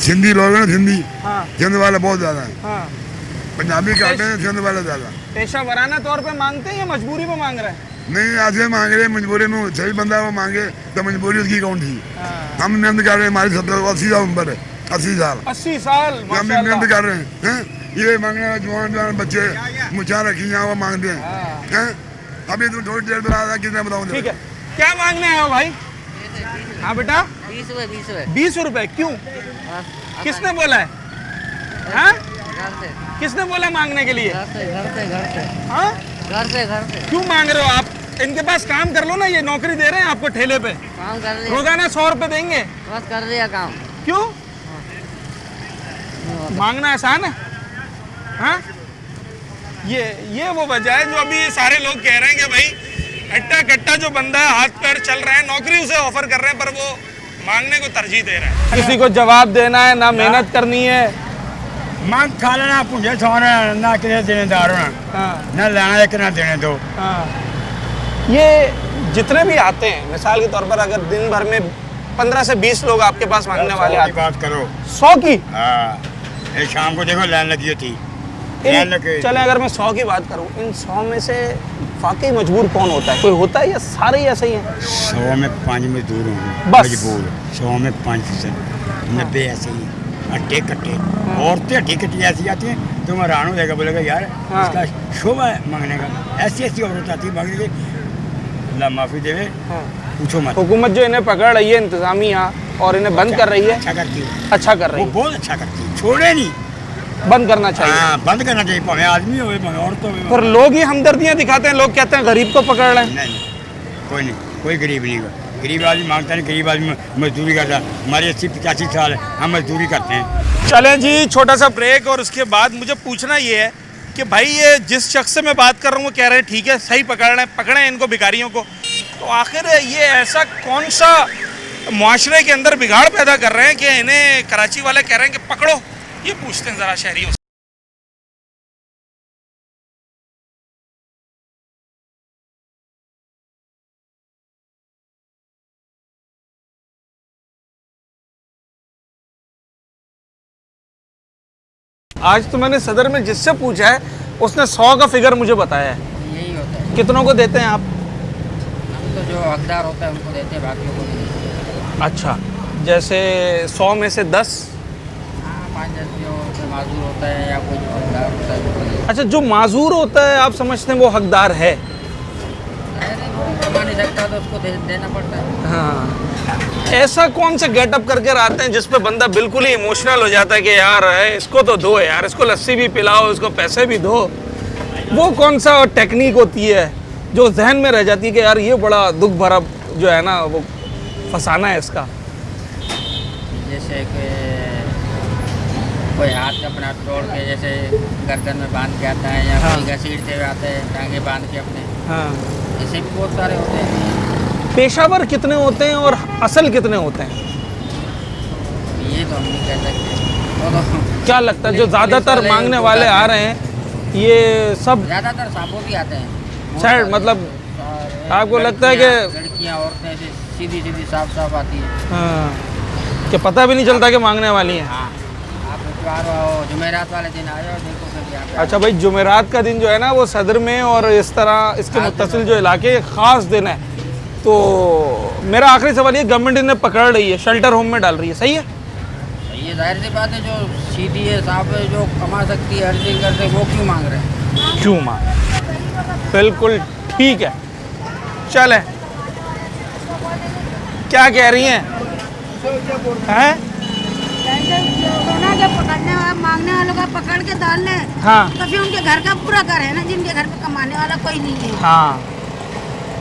सिंधी लोग हैं, सिंधी हाँ सिंध वाले बहुत ज्यादा हैं। हाँ। पंजाबी काटे हैं, सिंध वाले ज्यादा। पेशा वराना तौर पे मांगते हैं या मजबूरी में मांग रहे हैं? नहीं, ऐसे मांग रहे, मजबूरी में। सही बंदा वो मांगे तो मजबूरी उसकी कौन थी? हाँ। हम मेहनत कर रहे हैं, हमारी 80 साल उम्र है, 80 साल 80 साल हम भी माशाल्लाह। मेहनत कर रहे हैं। ये मांगने वाले जवान जवान बच्चे मुझा रखी हैं, वो मांगते हैं। हैं? अभी तुम थोड़ी देर बाद कितने बताऊँ? ठीक है, क्या मांगने आए हो भाई? हाँ बेटा, 20 रुपए क्यों? किसने बोला है? हाँ? किसने बोला मांगने के लिए? हाँ? घर से क्यों मांग रहे हो आप? इनके पास काम कर लो ना, ये नौकरी दे रहे हैं आपको ठेले पे, काम कर लिया, रोजाना 100 रुपए देंगे। बस कर लिया काम। क्यों? मांगना आसान है? हाँ? ये वो वजह है जो अभी सारे लोग कह रहे हैं कि भाई हट्टा कट्टा जो बंदा है, हाथ पैर चल रहे हैं, नौकरी उसे ऑफर कर रहे हैं पर वो मांगने को तरजीह दे रहा है। किसी को जवाब देना है ना, मेहनत करनी है। मंग खा लेना, पुंजे सोना ना, किसी देनेदार होना हाँ ना, लेना एक ना देने दो। हाँ। ये जितने भी आते हैं, मिसाल के तौर पर अगर दिन भर में 15 से 20 लोग आपके पास मांगने वाले आते हैं, बात करो 100 की? हाँ, ये शाम को देखो लाइन लगी थी। लाइन लगी। चले अगर मैं 100 की बात करूं, इन 100 में से वाकई मजबूर कौन होता है? कोई होता है या सारे ही ऐसे ही हैं? 100 में 5 मजदूर होंगे बस। मजबूर। 100 में 5%, 90 ऐसे ही अट्टे कट्टे। औरतें अट्टी कट्टी ऐसी आती हैं, तुम हैरान हो जाएगा, बोलेगा यार हाँ। इसका शोभा है मांगने का। ऐसी ऐसी औरत आती है मांगने की, अल्लाह माफ़ी देवे, हाँ। पूछो मत। हुकूमत जो इन्हें पकड़ रही है, इंतजामिया, और इन्हें बंद कर रही है, अच्छा करती है, अच्छा कर रही वो है। बहुत अच्छा करती है, छोड़े नहीं। बंद करना चाहिए। हाँ, बंद करना चाहिए, भाਵੇਂ आदमी हो भाਵੇਂ औरत हो। पर लोग ही हमदर्दियां दिखाते हैं, लोग कहते हैं गरीब को पकड़ रहे हैं। नहीं, कोई नहीं, कोई गरीब नहीं होगा। गरीब आदमी मांगता नहीं, गरीब आदमी मजदूरी करता। हमारे 80-85 साल है, हम मजदूरी करते हैं। चलें जी, छोटा सा ब्रेक, और उसके बाद मुझे पूछना ये है कि भाई ये जिस शख्स से मैं बात कर रहा हूँ वो कह रहे हैं ठीक है, सही पकड़ रहे हैं, पकड़े इनको भिखारियों को, तो आखिर ये ऐसा कौन सा मुआशरे के अंदर बिगाड़ पैदा कर रहे हैं कि इन्हें कराची वाले कह रहे हैं कि पकड़ो? ये पूछते हैं ज़रा शहरियों से। आज तो मैंने सदर में जिससे पूछा है उसने 100 का फिगर मुझे बताया है। यही होता है। कितनों को देते हैं आप? हम तो जो हकदार होता है उनको देते हैं, बाकियों को नहीं देते। अच्छा, जैसे 100 में से 10? हाँ, 5-10 जो माजूर होता है या कोई जो हकदार होता है। अच्छा, जो माजूर होता है आप समझते हैं वो हकदार है? कमा नहीं सकता तो उसको देना पड़ता है। हाँ, ऐसा कौन सा गेटअप करके आते हैं जिस पे बंदा बिल्कुल ही इमोशनल हो जाता है कि यार है इसको तो दो यार, इसको लस्सी भी पिलाओ, इसको पैसे भी दो। वो कौन सा टेक्निक होती है जो जहन में रह जाती है कि यार ये बड़ा दुख भरा जो है ना वो फसाना है इसका? जैसे कि कोई हाथ अपना तोड़ के जैसे गर्दन में बांध के आता है, या हाँ। कोई घसीटते हुए आते हैं टांगे बांध के अपने, हाँ, ऐसे भी बहुत सारे होते हैं। पेशावर कितने होते हैं और असल कितने होते हैं? ये तो हम नहीं कह सकते। तो क्या लगता है जो पुलिस ज़्यादातर वाले मांगने उनको वाले आ बताते रहे हैं ये सब ज़्यादातर सांपों भी आते हैं। बहुत शायद सारे। मतलब और आपको लगता है कि लड़कियाँ औरतें ऐसे सीधी सीधी साफ साफ आती है। हाँ, कि पता भी नहीं चलता कि मांगने वाली हैं? हाँ, आप इतवार और जुमेरात वाले दिन आ जाओ, देखो फिर यहाँ पे। अच्छा भाई, जुमेरात का दिन जो है ना वो सदर में और इस तरह इसके मुत्तसिल जो इलाके ख़ास दिन है। तो मेरा आखिरी सवाल ये, गवर्नमेंट इन्हें पकड़ रही है, शेल्टर होम में डाल रही है, सही है? सही है, जाहिर सी बात है, जो सीधी है साफ है, जो कमा सकती है अर्जिंग करते वो क्यों मांग रहे हैं? क्यों मांग? बिल्कुल ठीक है, चले। क्या कह रही हैं? हैं? जब पकड़ने वाला मांगने वालों का पकड़ के डाल ले, हाँ तो फिर उनके घर का पूरा घर है ना, जिनके घर में कमाने वाला कोई नहीं है। हाँ,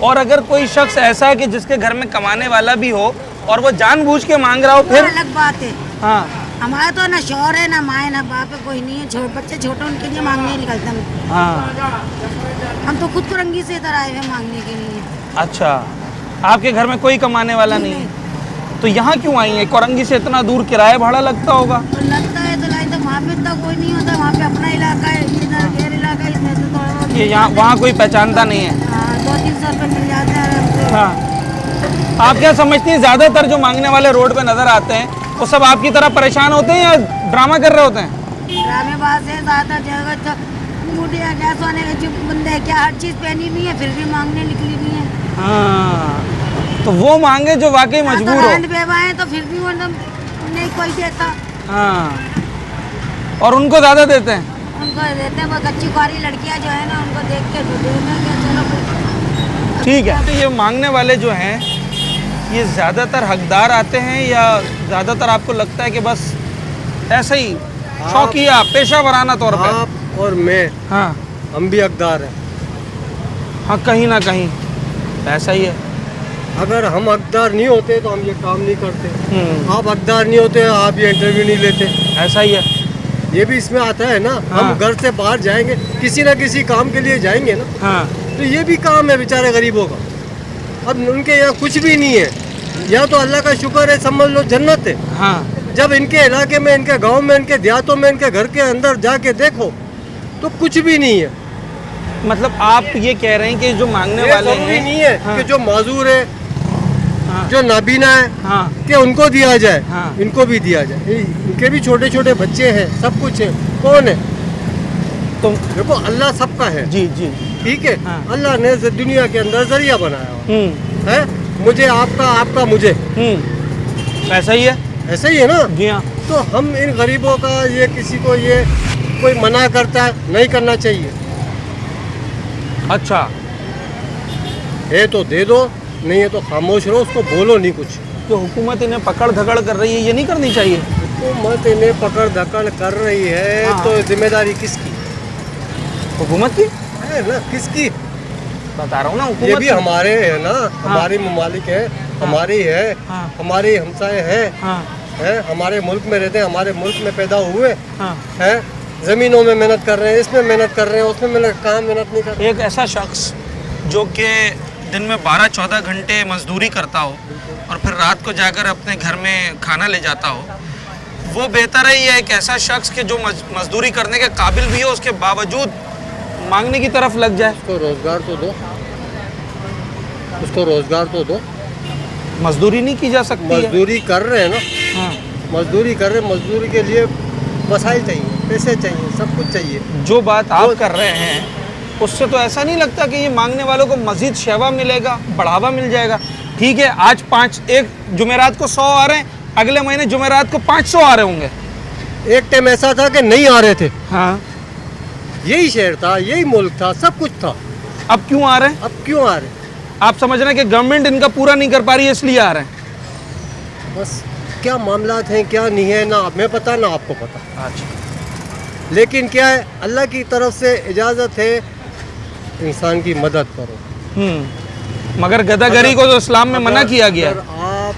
और अगर कोई शख्स ऐसा है कि जिसके घर में कमाने वाला भी हो और वो जानबूझ के मांग रहा हो, वो फिर अलग बात है। हाँ हमारा तो ना शौहर है, ना माँ है, ना बाप है, कोई नहीं है। बच्चे छोटे, उनके लिए मांगने निकलते हैं। हाँ, हम तो खुद को रंगी से इधर आए हुए मांगने के लिए। अच्छा, आपके घर में कोई कमाने वाला नहीं है, तो यहाँ क्यों आई है? कोरंगी से इतना दूर किराया भाड़ा लगता होगा? तो लगता है तो लाई, तो वहाँ पे इतना कोई नहीं होता, वहाँ पे अपना इलाका है, इधर गैर इलाका है, इसमें तो थोड़ा ये यहाँ वहाँ कोई पहचानता नहीं है? 200-300 रुपये मिल जाते हैं आराम से। हाँ, आप क्या समझती हैं ज़्यादातर जो मांगने वाले रोड पे नज़र आते हैं वो सब आपकी तरह परेशान होते हैं या ड्रामा कर रहे होते हैं? ड्रामेबाज है ज़्यादा जगह, तो मुझे क्या सोने के जो बंदे क्या हर चीज़ पहनी हुई है, फिर भी मांगने निकली हुई है। हाँ, तो वो मांगे जो वाकई मजबूर हो। तो बेवा है तो फिर भी वो नहीं कोई देता। हाँ, और उनको ज़्यादा देते हैं? उनको देते हैं, वो कच्ची कुआरी लड़कियां जो है ना, उनको देख के तो देना क्या, चलो फिर। ठीक है। तो ये मांगने वाले जो हैं ये ज़्यादातर हकदार आते हैं या ज़्यादातर आपको लगता है कि बस ऐसे ही शौकिया पेशा वराना तौर पे? आप और मैं, हाँ हम भी हकदार हैं। हाँ, कहीं ना कहीं ऐसा ही है। अगर हम हकदार नहीं होते तो हम ये काम नहीं करते। आप हकदार नहीं होते, आप ये इंटरव्यू नहीं लेते। ऐसा ही है। ये भी इसमें आता है ना। हाँ। हम घर से बाहर जाएंगे, किसी ना किसी काम के लिए जाएंगे ना, हाँ तो ये भी काम है बेचारे गरीबों का। अब उनके यहाँ कुछ भी नहीं है, यहाँ तो अल्लाह का शुक्र है, समझ लो जन्नत है। हाँ, जब इनके इलाके में, इनके गांव में, इनके देहातों में, इनके घर के अंदर जाके देखो तो कुछ भी नहीं है। मतलब आप ये कह रहे हैं कि जो मांगने ये वाले जरूरी हैं नहीं है हाँ, कि जो माजूर है, हाँ, जो नाबीना है, हाँ कि उनको दिया जाए, हाँ। इनको भी दिया जाए। इनके भी छोटे छोटे बच्चे हैं, सब कुछ है। कौन है? तो देखो अल्लाह सबका है, जी जी। ठीक है। हाँ। अल्लाह ने दुनिया के अंदर जरिया बनाया है, मुझे आपका, आपका मुझे, ऐसा ही है। ऐसा ही है ना। जी हाँ। तो हम इन गरीबों का ये किसी को ये कोई मना करता है, नहीं करना चाहिए। अच्छा, है तो दे दो, नहीं है तो खामोश रहो, उसको बोलो नहीं कुछ। तो हुकूमत इन्हें पकड़ धकड़ कर रही है, ये नहीं करनी चाहिए? हुकूमत इन्हें पकड़ धकड़ कर रही है, हाँ। तो जिम्मेदारी किसकी हुकूमत की? है ना, किसकी? बता रहा हूँ ना, ये हुकूमत भी की। हमारे है ना, हमारी ममालिक है, हमारी है, हाँ। हमारी हमसाए है, हाँ हमारे मुल्क में रहते हैं, हमारे मुल्क में पैदा हुए हाँ। हैं, ज़मीनों में मेहनत कर रहे हैं, इसमें मेहनत कर रहे हैं, उसमें मेहनत नहीं कर रहे। एक ऐसा शख्स जो कि दिन में 12-14 घंटे मजदूरी करता हो और फिर रात को जाकर अपने घर में खाना ले जाता हो, वो बेहतर है या एक ऐसा शख्स के जो मजदूरी करने के काबिल भी हो, उसके बावजूद मांगने की तरफ लग जाए? उसको रोज़गार तो दो, उसको रोज़गार तो दो। मजदूरी नहीं की जा सकती है? मजदूरी कर रहे हैं ना, हाँ। मजदूरी कर रहे हैं, मजदूरी के लिए वसाइल चाहिए, पैसे चाहिए, सब कुछ चाहिए। जो बात आप कर रहे हैं उससे तो ऐसा नहीं लगता कि ये मांगने वालों को मजीद शेवा मिलेगा, बढ़ावा मिल जाएगा? ठीक है, आज एक जुमेरात को 100 आ रहे हैं, अगले महीने जुमेरात को 500 आ रहे होंगे। एक टाइम ऐसा था कि नहीं आ रहे थे। हाँ, यही शहर था, यही मुल्क था, सब कुछ था। अब क्यों आ रहे हैं? अब क्यों आ रहे? आप समझ रहे हैं कि गवर्नमेंट इनका पूरा नहीं कर पा रही है इसलिए आ रहे हैं? बस क्या मामलात हैं क्या नहीं है ना हमें पता ना आपको पता। अच्छा, लेकिन क्या है अल्लाह की तरफ से इजाज़त है इंसान की मदद करो। मगर गदागरी को तो इस्लाम में मना किया गया है। अगर आप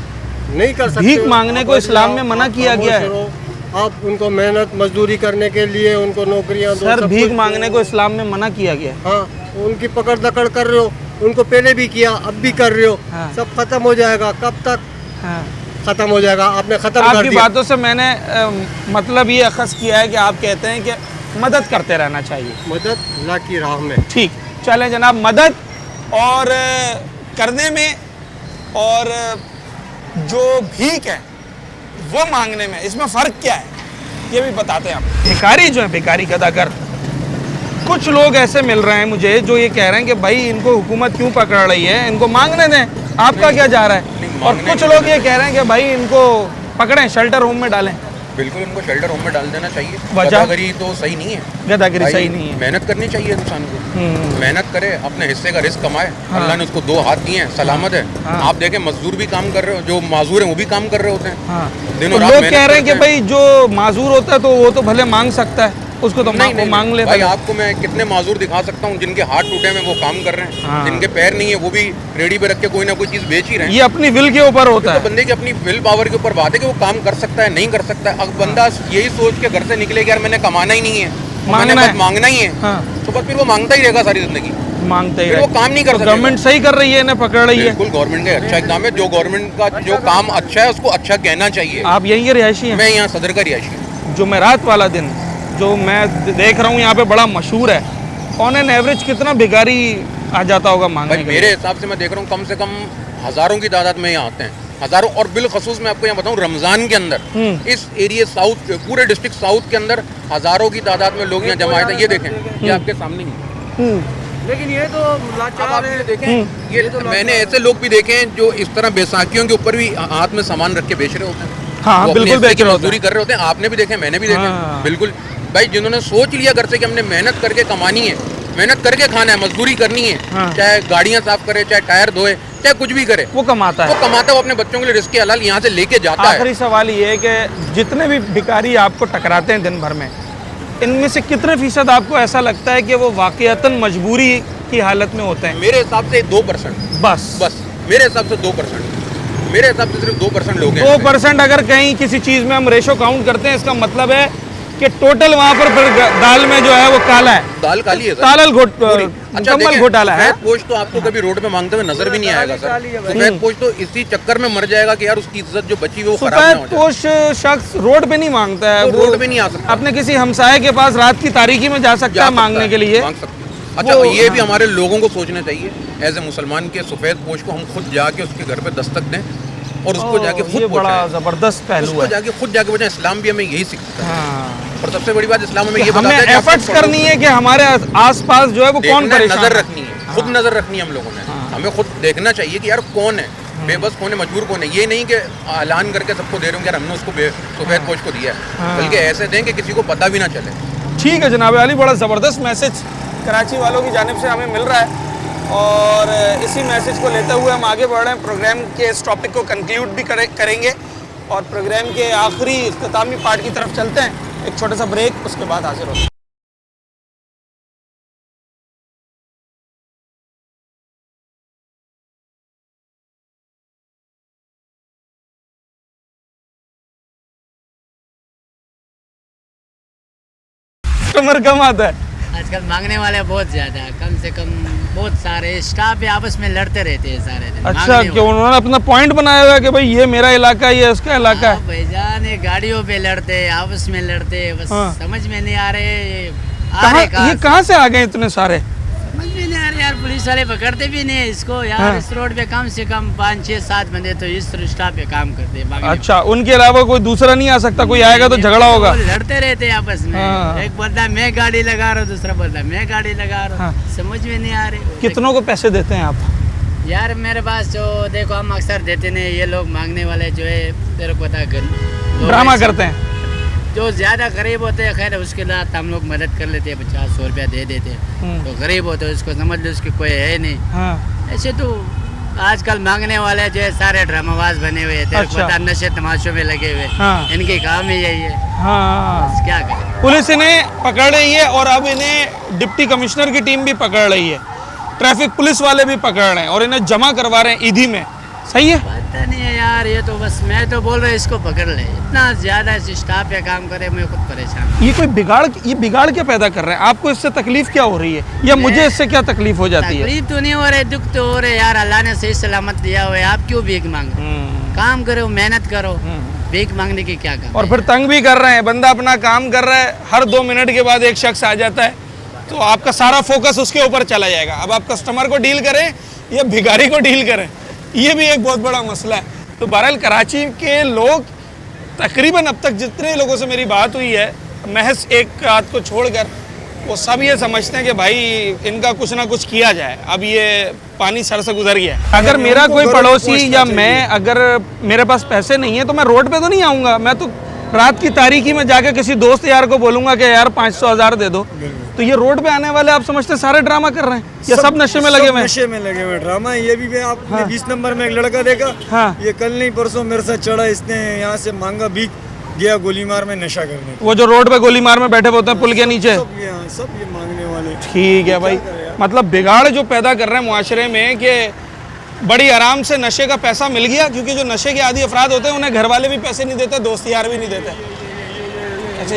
नहीं कर सकते भीख मांगने को इस्लाम में मना किया गया है। आप उनको मेहनत मजदूरी करने के लिए उनको नौकरियां दो। सर भीख मांगने को इस्लाम में मना किया गया है। हाँ, उनकी पकड़ दकड़ कर रहे हो, उनको पहले भी किया अब भी कर रहे हो। हाँ। सब खत्म हो जाएगा, कब तक हाँ। खत्म हो जाएगा? आपने खत्म कर आपकी दिया। बातों से मैंने मतलब ये अखज़ किया है कि आप कहते हैं कि मदद करते रहना चाहिए। मदद अल्लाह की राह में। ठीक, चलें जनाब, मदद और करने में और जो भीख है वो मांगने में, इसमें फ़र्क क्या है ये भी बताते हैं आप। भिखारी जो है, भिखारी गदागर, कुछ लोग ऐसे मिल रहे हैं मुझे जो ये कह रहे हैं कि भाई इनको हुकूमत क्यों पकड़ रही है, इनको मांगने दें, आपका क्या जा रहा है? और कुछ लोग ये कह रहे हैं कि भाई इनको पकड़ें, शेल्टर होम में डालें। बिल्कुल इनको शेल्टर होम में डाल देना चाहिए। वजह? गदागरी तो सही नहीं है, गदागरी सही नहीं है। मेहनत करनी चाहिए इंसान को, मेहनत करे, अपने हिस्से का रिस्क कमाए। अल्लाह ने उसको 2 हाथ दिए हैं, सलामत है। आप देखें मजदूर भी काम कर रहे हो, जो माजूर हैं वो भी काम कर रहे होते हैं दिनों रात। लोग कह रहे हैं कि भाई जो माजूर होता है तो वो तो भले मांग सकता है, उसको तो नहीं, मांग लेता भाई है। आपको मैं कितने माजूर दिखा सकता हूँ जिनके हाथ टूटे हैं वो काम कर रहे हैं। हाँ। जिनके पैर नहीं है वो भी रेडी पे रख के कोई ना कोई चीज बेच ही रहे हैं। ये अपनी विल के ऊपर होता तो है। बंदे की अपनी विल पावर के ऊपर बात है कि वो काम कर सकता है नहीं कर सकता है। अब बंदा यही सोच के घर से निकले कि यार मैंने कमाना ही नहीं है, मैंने बस मांगना ही है, तो बस फिर वो मांगता ही रहेगा सारी जिंदगी, मांगता ही फिर वो काम नहीं कर सकता। गवर्नमेंट सही कर रही है, इन्हें पकड़ रही है। बिल्कुल गवर्नमेंट का अच्छा काम है, जो गवर्नमेंट का जो काम अच्छा है उसको अच्छा कहना चाहिए। आप यहीं के रिहायशी हैं? मैं यहाँ सदर का रिहायशी हूँ। जुमेरात वाला दिन जो मैं देख रहा हूँ यहाँ पे बड़ा मशहूर है, ऑन एन एवरेज कितना भिखारी आ जाता होगा मांगने के लिए? मेरे हिसाब से मैं देख रहा हूँ कम से कम हज़ारों की तादाद में यहाँ आते हैं, हज़ारों। और बिलखसूस मैं आपको यहाँ बताऊँ रमज़ान के अंदर इस एरिया साउथ पूरे डिस्ट्रिक्ट साउथ के अंदर हज़ारों की तादाद में लोग यहाँ जमा आए थे। ये देखें, ये आपके सामने ही। लेकिन ये तो लाचार है। देखें, ये मैंने ऐसे लोग भी देखे हैं जो इस तरह बैसाखियों के ऊपर भी हाथ में सामान रख के बेच रहे होते हैं। हाँ, वो बिल्कुल अपने बेच रहे होते मजदूरी कर रहे होते हैं। आपने भी देखे, मैंने भी देखे। हाँ। बिल्कुल भाई, जिन्होंने सोच लिया घर से कि हमने मेहनत करके कमानी है, मेहनत करके खाना है, मजदूरी करनी है, चाहे गाड़ियाँ साफ करे, चाहे टायर धोए, चाहे कुछ भी करे, वो कमाता है। वो कमाता है, वो अपने बच्चों के लिए रिस्क हलाल यहाँ से लेके जाता है। आखिरी सवाल ये है कि जितने भी भिखारी आपको टकराते हैं दिन भर में, इनमें से कितने फीसद आपको ऐसा लगता है कि वो वाकईतन मजबूरी की हालत में होते हैं? मेरे हिसाब से 2%। बस मेरे हिसाब से 2%। मेरे हिसाब से सिर्फ 2% लोग हैं। 2% अगर कहीं किसी चीज़ में हम रेशो काउंट करते हैं, इसका मतलब है कि टोटल वहाँ पर फिर दाल में जो है वो काला है, दाल काली है, मुकम्मल घोटाला है। सफेद पोश तो आपको कभी रोड पे मांगते हुए नजर भी नहीं आएगा सर। सफेद पोश तो इसी चक्कर में मर जाएगा कि यार उसकी इज्जत जो बची वो खराब ना हो सफेद पोश शख्स रोड पे नहीं मांगता है, वो रोड पे नहीं आ सकता, अपने किसी हमसाये के पास रात की तारीकी में जा सकता है मांगने के लिए। अच्छा, ये भी हमारे लोगों को सोचना चाहिए एज ए मुसलमान के सफेद पोश को हम खुद जाके उसके घर पे दस्तक दें और उसको जाके खुद बड़ा जबरदस्त पहलू है। उसको जाके खुद जाके बचाएं। इस्लाम भी हमें यही सिखाता है। और सबसे बड़ी बात इस्लाम में ये हमें एफर्ट्स करनी है कि हमारे आसपास जो है वो कौन परेशान, नजर रखनी है, खुद नजर रखनी है हम लोगों ने। हमें खुद देखना चाहिए कि यार कौन है बेबस, कौन है मजबूर, कौन है। ये नहीं कि ऐलान करके सबको दे रहे हो यार हमने उसको सफेद पोश को दिया है, बल्कि ऐसे दें कि किसी को पता भी ना चले। ठीक है जनाब अली, बड़ा ज़बरदस्त मैसेज कराची वालों की जानिब से हमें मिल रहा है और इसी मैसेज को लेते हुए हम आगे बढ़ रहे हैं। प्रोग्राम के इस टॉपिक को कंक्लूड भी करेंगे और प्रोग्राम के आखिरी इख्तितामी पार्ट की तरफ चलते हैं। एक छोटा सा ब्रेक, उसके बाद हाजिर होते हैं। कस्टमर कम आता है आजकल, मांगने वाले बहुत ज्यादा, कम से कम बहुत सारे स्टाफ भी आपस में लड़ते रहते हैं सारे दिन। अच्छा, क्यों उन्होंने अपना पॉइंट बनाया हुआ है कि भाई ये मेरा इलाका है, ये इसका इलाका है? भाईजान ये गाड़ियों पे लड़ते, आपस में लड़ते, बस समझ में नहीं आ रहे ये कहाँ से आ गए इतने सारे? समझ में नहीं आ रहे यार, पुलिस वाले पकड़ते भी नहीं इसको यार। इस रोड पे कम से कम 5, 6, 7 बंदे तो इस स्टाफ पे काम करते हैं। अच्छा, उनके अलावा कोई दूसरा नहीं आ सकता? कोई आएगा तो झगड़ा होगा? लड़ते रहते हैं आपस में। एक बोलता मैं गाड़ी लगा रहा हूँ, दूसरा बोलता मैं गाड़ी लगा रहा हूँ। समझ में नहीं आ रहे। कितनों को पैसे देते हैं आप? यार मेरे पास जो देखो, हम अक्सर देते नहीं, ये लोग मांगने वाले जो है तेरे को पता ड्रामा करते हैं। जो ज्यादा गरीब होते हैं खैर उसके साथ हम लोग मदद कर लेते हैं, 50-100 रुपया दे देते हैं। तो गरीब होते हैं उसको समझ लो उसकी कोई है नहीं। ऐसे तो आजकल मांगने वाले जो है सारे ड्रामाबाज बने हुए हैं, तेरे को अच्छा। पता, नशे तमाशों में लगे हुए। हाँ। इनके काम ही यही है। हाँ, बस क्या करें। पुलिस इन्हें पकड़ रही है और अब इन्हें डिप्टी कमिश्नर की टीम भी पकड़ रही है, ट्रैफिक पुलिस वाले भी पकड़ रहे हैं और इन्हें जमा करवा रहे हैं ईदी में। सही है? पता नहीं है यार, ये तो बस मैं तो बोल रहा हूँ इसको पकड़ ले। इतना ज़्यादा इस स्टाफ पे काम करे, मैं खुद परेशान हूँ। ये कोई बिगाड़ क्या पैदा कर रहे हैं? आपको इससे तकलीफ क्या हो रही है या मुझे इससे क्या तकलीफ हो जाती है? तकलीफ तो नहीं हो रही, दुख तो हो रहे यार। अल्लाह ने सही सलामत दिया हुआ है, आप क्यों भीख मांगो? काम करो, मेहनत करो, भीख मांगने की क्या काम? और फिर तंग भी कर रहे हैं। बंदा अपना काम कर रहा है, हर 2 मिनट के बाद एक शख्स आ जाता है, तो आपका सारा फोकस उसके ऊपर चला जाएगा। अब आप कस्टमर को डील करें या भिखारी को डील करें, ये भी एक बहुत बड़ा मसला है। तो बहरहाल कराची के लोग तकरीबन अब तक जितने लोगों से मेरी बात हुई है, महज एक आध को छोड़कर, वो सब ये समझते हैं कि भाई इनका कुछ ना कुछ किया जाए। अब ये पानी सर से गुजर गया। अगर मेरा कोई पड़ोसी या मैं, अगर मेरे पास पैसे नहीं है तो मैं रोड पे तो नहीं आऊँगा। मैं तो रात की तारीकी में जाके किसी दोस्त यार को बोलूँगा कि यार 500,000 दे दो। तो ये रोड पे आने वाले आप समझते हैं सारे ड्रामा कर रहे हैं या सब नशे में लगे हुए हैं? नशे में लगे हुए ड्रामा। ये भी मैं आपने 20 नंबर में एक लड़का देखा। हाँ। ये कल नहीं परसों मेरे साथ चढ़ा, इसने यहाँ से मांगा भीख, गया गोलीमार में नशा करने। वो जो रोड पे गोलीमार में बैठे होते हैं पुल के नीचे, सब ये मांगने वाले। ठीक है भाई। मतलब बिगाड़ जो पैदा कर रहे हैं मुआशरे में कि बड़ी आराम से नशे का पैसा मिल गया, क्योंकि जो नशे के आदी अफराद होते हैं उन्हें घर वाले भी पैसे नहीं देते, दोस्त यार भी नहीं देते। अच्छा,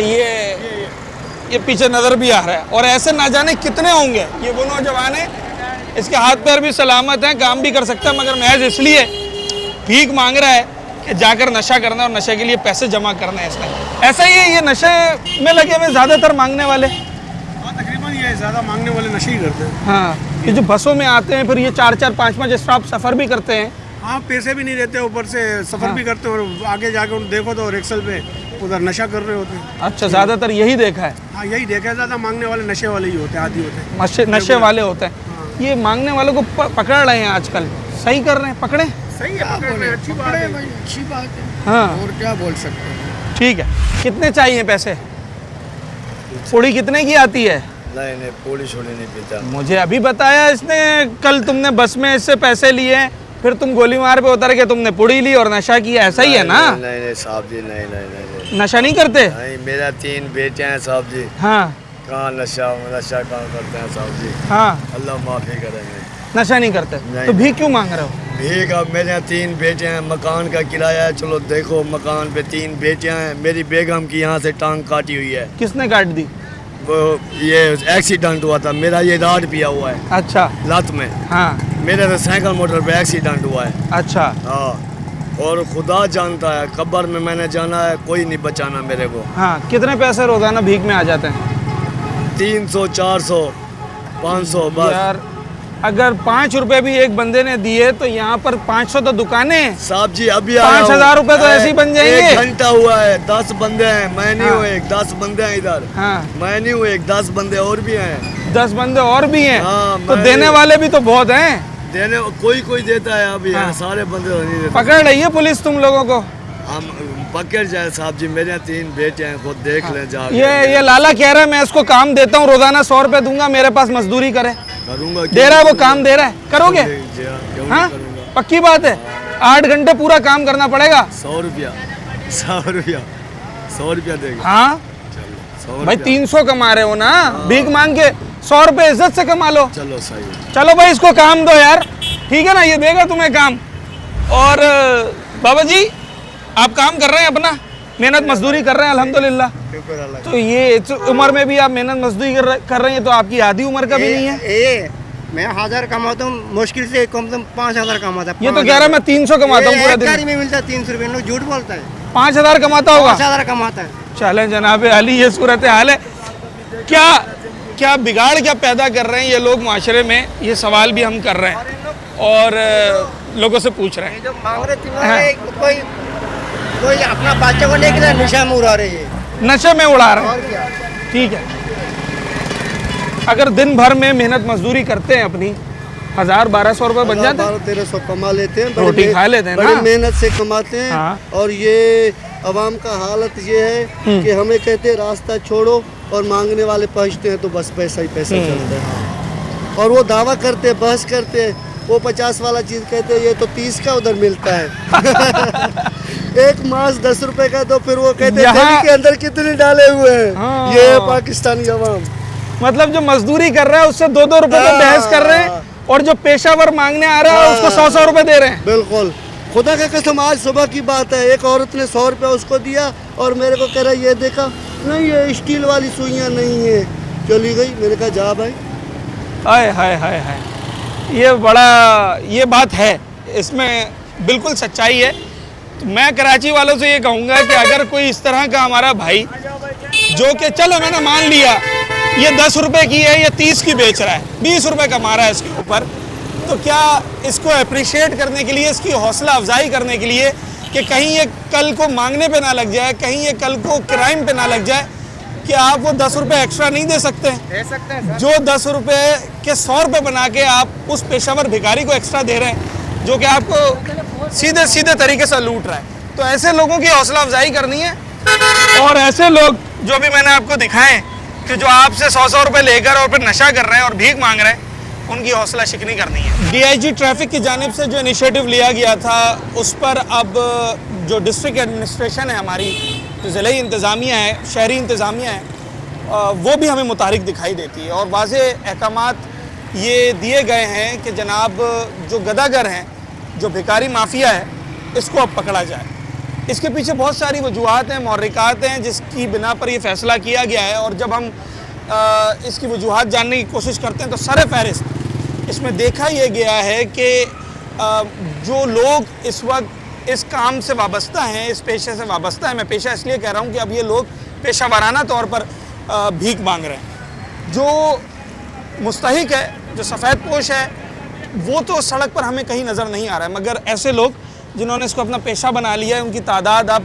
ये पीछे नज़र भी आ रहा है। और ऐसे ना जाने कितने होंगे। ये वो नौजवान है, इसके हाथ पैर भी सलामत हैं, काम भी कर सकता है, मगर महज इसलिए भीख मांग रहा है कि जाकर नशा करना है और नशे के लिए पैसे जमा करना है इसने। ऐसा ही है, ये नशे में लगे हुए ज़्यादातर मांगने वाले। तकरीबन ये ज़्यादा मांगने वाले नशे ही करते हैं। हाँ, ये जो बसों में आते हैं फिर ये 4-4, 5-5 स्टॉप सफ़र भी करते हैं। हाँ, पैसे भी नहीं देते, ऊपर से सफ़र भी करते हैं और आगे जाके उन देखो तो रिक्शल पे उधर नशा कर रहे होते हैं। अच्छा, ज़्यादातर यही देखा है? हाँ, यही देखा है, ज़्यादा मांगने वाले नशे वाले ही होते हैं, आदि होते हैं, नशे वाले होते हैं। ये मांगने वालों को पकड़ रहे हैं आजकल। सही कर रहे हैं, पकड़े? सही है, पकड़ रहे हैं, अच्छी बात है भाई, अच्छी बात है। हाँ, और क्या बोल सकते हैं। ठीक है। कितने चाहिए पैसे? पूड़ी कितने की आती है? नहीं, पूड़ी छोड़ी नहीं पीता। मुझे अभी बताया इसने, कल तुमने बस में इससे पैसे लिए, फिर तुम गोलीमार पे उतर के तुमने पुड़ी ली और नशा किया। ऐसा ही है ना? नहीं साहब जी, नहीं। नशा नहीं करते? नहीं, मेरा 3 बेटे हैं साहब जी। हाँ। कहाँ नशा कहाँ करते हैं साहब जी? हाँ, अल्लाह माफ़ी करेंगे। नशा नहीं करते तो भीख क्यों मांग रहे हो? भीख, अब मेरे यहाँ 3 बेटे हैं, मकान का किराया है। चलो देखो, मकान पे 3 बेटे हैं। मेरी बेगम की यहाँ से टांग काटी हुई है। किसने काट दी? वो ये एक्सीडेंट हुआ था, मेरा ये राड पिया हुआ है। अच्छा। लात में। हाँ। मेरे तो साइकिल मोटर पे एक्सीडेंट हुआ है। अच्छा। हाँ, और खुदा जानता है, कब्र में मैंने जाना है, कोई नहीं बचाना मेरे को। हाँ, कितने पैसे रोजाना भीख में आ जाते हैं? 300, 400, 500 बस। यार, अगर 5 रुपए भी एक बंदे ने दिए तो यहाँ पर 500 तो दुकानें हैं साहब जी। अभी 5,000 रुपए तो ऐसे ही बन जाएंगे। 1 घंटा हुआ है, 10 बंदे हैं, मैं नहीं हूँ एक, 10 बंदे हैं इधर। हाँ, मैं नहीं हूँ एक, 10 बंदे और भी हैं। 10 बंदे और भी हैं। हाँ, तो देने वाले भी तो बहुत हैं। देने कोई देता है अभी। हाँ। सारे बंदे तो नहीं देते। पकड़ रही है पुलिस तुम लोगों को? हम पकड़ जाए साहब जी, मेरे 3 बेटे हैं, खुद देख लें जाके। ये लाला कह रहा है मैं इसको काम देता हूँ, रोजाना 100 रुपए दूंगा, मेरे पास मजदूरी करे। करूँगा। दे रहा है वो, काम दे रहा है, करोगे? हाँ, पक्की बात है। 8 घंटे पूरा काम करना पड़ेगा। 100 रुपया देगा। हाँ भाई, 300 कमा रहे हो ना, भीख मांग के 100 रुपए इज्जत से कमा लो। चलो सही। चलो भाई, इसको काम दो यार, ठीक है ना? ये देगा तुम्हें काम। और बाबा जी, आप काम कर रहे हैं अपना, मेहनत मजदूरी कर रहे हैं अल्हम्दुलिल्लाह। तो ये इस उम्र में भी आप मेहनत मजदूरी कर रहे हैं, तो आपकी आधी उम्र का भी नहीं है। मैं 1000 कमाता हूँ, मुश्किल से कम से कम 5000 कमाता है। ये तो कह रहा है मैं 300 कमाता हूँ पूरा दिन में मिलता है 300 रुपये। लोग झूठ बोलता है। 5000 कमाता होगा? 5000 कमाता है। चलें जनाब अली, ये सूरत हाल है। क्या बिगाड़ क्या पैदा कर रहे हैं ये लोग माशरे में, ये सवाल भी हम कर रहे हैं और लोगों से पूछ रहे हैं। जो मांग रहे कोई अपना बच्चा को लेकर नशा में उड़ा रही है, नशे में उड़ा रहे हैं। ठीक है, अगर दिन भर में मेहनत मजदूरी करते हैं अपनी, 1000-1200 रुपए बन जाते हैं, 1200-1300 कमा लेते हैं, रोटी खा लेते हैं ना, बड़ी मेहनत से कमाते हैं। हाँ। और ये अवाम का हालत ये है कि हमें कहते हैं रास्ता छोड़ो, और मांगने वाले पहुंचते हैं तो बस पैसा ही पैसा चलता है। और वो दावा करते, बहस करते, वो 50 वाला चीज़ कहते हैं ये तो 30 का उधर मिलता है। एक मांस 10 रुपए का, तो फिर वो कहते हैं दिल्ली के अंदर कितने डाले हुए हैं। ये है पाकिस्तानी अवाम। मतलब जो मजदूरी कर रहा है उससे 2-2 रुपए पे बहस कर रहे हैं, और जो पेशावर मांगने आ रहा है उसको 100-100 रुपए दे रहे हैं। बिल्कुल, खुदा का कसम, आज सुबह की बात है, एक औरत ने 100 रुपया उसको दिया और मेरे को कह रहा ये देखा नहीं, ये स्टील वाली सुइयाँ नहीं है, चली गई। मैंने कहा जा भाई। हाय हाय हाय हाय, ये बात है, इसमें बिल्कुल सच्चाई है। तो मैं कराची वालों से ये कहूँगा कि अगर कोई इस तरह का हमारा भाई, जो कि चलो मैंने मान लिया ये 10 रुपए की है, ये 30 की बेच रहा है, 20 रुपए कमा रहा है इसके ऊपर, तो क्या इसको अप्रिशिएट करने के लिए, इसकी हौसला अफजाई करने के लिए कि कहीं ये कल को मांगने पे ना लग जाए, कहीं ये कल को क्राइम पे ना लग जाए, कि आप वो 10 रुपये एक्स्ट्रा नहीं दे सकते हैं? दे सकते हैं सर। जो 10 रुपये के 100 रुपये बना के आप उस पेशावर भिखारी को एक्स्ट्रा दे रहे हैं, जो कि आपको सीधे सीधे तरीके से लूट रहा है। तो ऐसे लोगों की हौसला अफजाई करनी है, और ऐसे लोग जो भी मैंने आपको दिखाएं कि जो आपसे 100-100 रुपये लेकर और फिर नशा कर रहे हैं और भीख मांग रहे हैं, उनकी हौसला शिकनी करनी है। DIG ट्रैफिक की जानिब से जो इनिशिएटिव लिया गया था, उस पर अब जो डिस्ट्रिक्ट एडमिनिस्ट्रेशन है हमारी, जो ज़िले इंतज़ामिया है, शहरी इंतज़ामिया है, वो भी हमें मुतारिक दिखाई देती है, और वाज़े अहकामात ये दिए गए हैं कि जनाब जो गदागर हैं, जो भिखारी माफिया है, इसको अब पकड़ा जाए। इसके पीछे बहुत सारी वजूहात हैं, महर्रिकात हैं, जिसकी बिना पर ये फ़ैसला किया गया है। और जब हम इसकी वजूहात जानने की कोशिश करते हैं तो सर फहरिस्त इसमें देखा यह गया है कि जो लोग इस वक्त इस काम से वाबस्ता हैं, इस पेशे से वाबस्ता है, मैं पेशा इसलिए कह रहा हूँ कि अब ये लोग पेशा वाराना तौर पर भीख मांग रहे हैं। जो मुस्तहिक है, जो सफ़ेद पोश है, वो तो सड़क पर हमें कहीं नज़र नहीं आ रहा है, मगर ऐसे लोग जिन्होंने इसको अपना पेशा बना लिया है, उनकी तादाद अब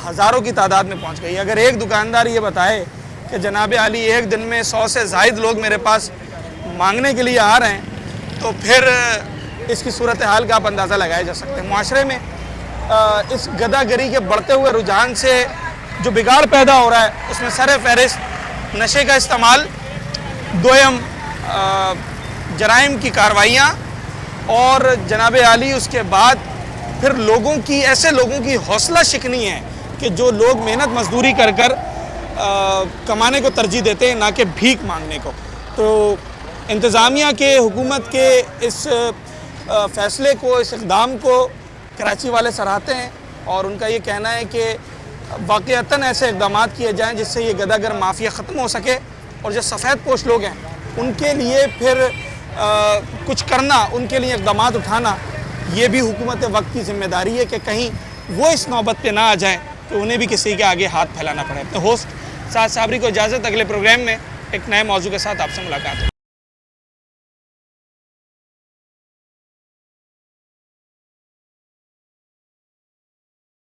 हज़ारों की तादाद में पहुँच गई। अगर एक दुकानदार ये बताए कि जनाब आली एक दिन में 100 से ज़ायद लोग मेरे पास मांगने के लिए आ रहे हैं, तो फिर इसकी सूरत हाल का आप अंदाज़ा लगाया जा सकते हैं। माशरे में इस गदागरी के बढ़ते हुए रुझान से जो बिगाड़ पैदा हो रहा है, उसमें सर फहरिस्त नशे का इस्तेमाल, दोयम जराइम की कार्रवाइयाँ, और जनाब आली उसके बाद फिर लोगों की, ऐसे लोगों की हौसला शिकनी है कि जो लोग मेहनत मजदूरी कर कर कमाने को तरजीह देते हैं, ना कि भीख मांगने को। तो इंतज़ामिया के, हुकूमत के इस फ़ैसले को, इस इक़दाम को कराची वाले सराहते हैं, और उनका ये कहना है कि वाक़अतन ऐसे इक़दाम किए जाएँ जिससे ये गदागर माफिया ख़त्म हो सके, और जो सफ़ेद पोश लोग हैं उनके लिए फिर कुछ करना, उनके लिए इक़दाम उठाना, ये भी हुकूमत वक्त की ज़िम्मेदारी है कि कहीं वो इस नौबत पे ना आ जाए तो उन्हें भी किसी के आगे हाथ फैलाना पड़े। अपने होस्ट साद साबरी को इजाज़त, अगले प्रोग्राम में एक नए मौजू के साथ आपसे मुलाकात हो।